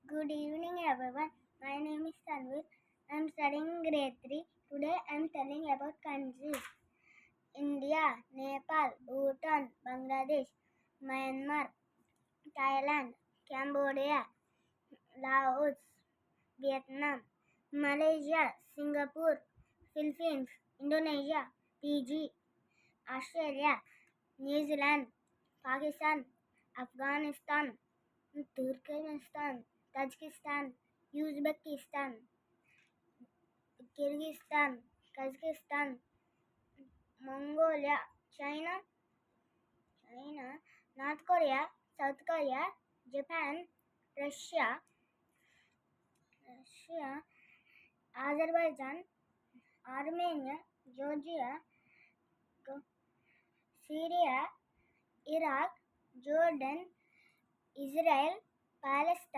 Good evening, everyone. My name is Tanvir. I am studying grade 3. Today I am telling about countries: India, Nepal, Bhutan, Bangladesh, Myanmar, Thailand, Cambodia, Laos, Vietnam, Malaysia, Singapore, Philippines, Indonesia, Fiji, Australia, New Zealand, Pakistan, Afghanistan, Turkmenistan, Tajikistan, Uzbekistan, Kyrgyzstan, Kazakhstan, Mongolia, China, North Korea, South Korea, Japan, Russia, Azerbaijan, Armenia, Georgia, Syria, Iraq, Jordan, Israel, Palestine.